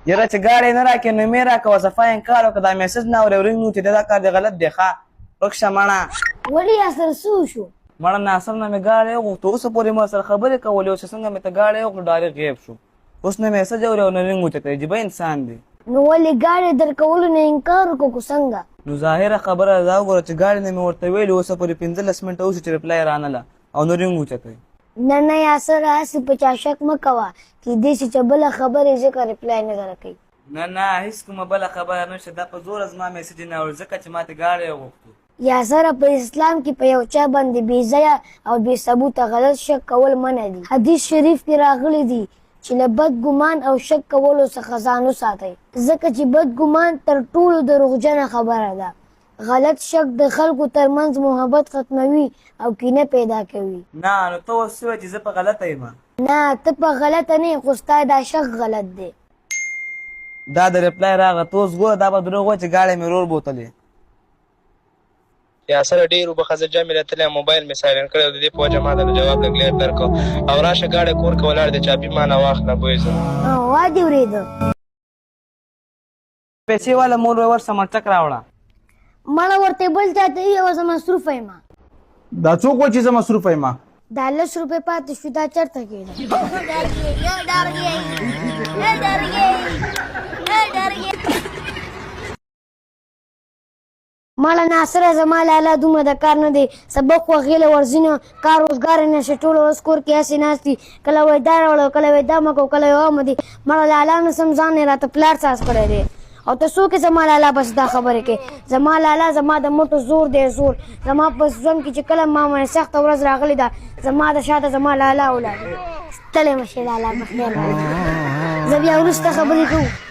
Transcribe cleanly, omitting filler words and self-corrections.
یاره چې ګاډی نه راکړې نو مې راکوه صفا انکار وکړه دا میسج نه اورې ورنګ نو چې دا کار دی غلط دی ښه رخصه مړه ولې یاسر څه وشو مړه ناصر نه مې ګاډی وغوښته اوسه پورې ما سره خبرې کولې اوس چې څنګه مې ته ګاډی وکړو ډایرکټ غیب شو اوس نه میسج اورې او نه رنګ وچته عجیبه انسان دی نو ولې ګاډی درکولو نه انکار وکړو څنګه نو ظاهره خبره دا وګوره چې ګاډی نه مې ورته ویلې اوسه پورې 15 منټه وشو چې ریپلای رانله او نه رنګ وچته نه نه یاسر هسې په چا شک مه کوه کیدای شي چې بله خبرې ځکه ریپلای نه درکوي نه نه هیڅ کومه بله خبره نشته دا په زوره زما میسج نه اوري ځکه چې ماته ګاډی وغوښتو یاسر په اسلام کې په یو چا باندې بې ځایه او بې ثبوته غلط شک کول منع دي حدیث شریف کې راغلی دي چې له بد ګمان او شک کولو څخه ځان وساتئ ځکه چې بد ګمان تر ټولو دروغجنه خبره ده غلط شک د خلکو ترمنځ محبت ختموي او کینه پیدا کوي نه نو ته اوس څه وایې چې زه په غلطه یم نه ته په غلطه نه خو ستا دا شک غلط دی دا د ریپلای راغله ته اوس ګوره دا به دروغ وایي چې ګاډی مې رور بوتلې یاسر ډېر وبخه زه جمع راتلی موبایل مې سایلنټ کړی او د دې په وجه ما ته د جواب لږ لیټ درکړو او راشه ګاډی کور کې ولاړ دی چابي ما نه واخله بوی زه وا دې ورېده پیسې والا مور به ورسه مرچک راوړه مړه ورته بل چا ته یې زه مصروفه یم دا څوک وایي چې زه مصروفه یم دا 10 روپۍ پاتې شو دا چېرته کېده مالا ناصره زما لالا دومره د کار نه دی سبق وغیله ورځینه کار روزګار نه شي ټوله ورځ کور کې هسې ناست دي کله وایي دا راوړه کله وایي دا مه کوه کله وایي هغه مه دي مړه لالا نه سم ځان یې راته پلار ساز کړی دی او ته څوک یې زما لالا بس دا خبرې کوې زما لالا زما د مټو زور دی زور زما په ژوند کې چې کله ما باندې سخته ورځ راغلې ده زما د شاته زما لالا ولاړ ستړی مه شې لالا په خیر راځي زه بیا وروسته خبرې کوو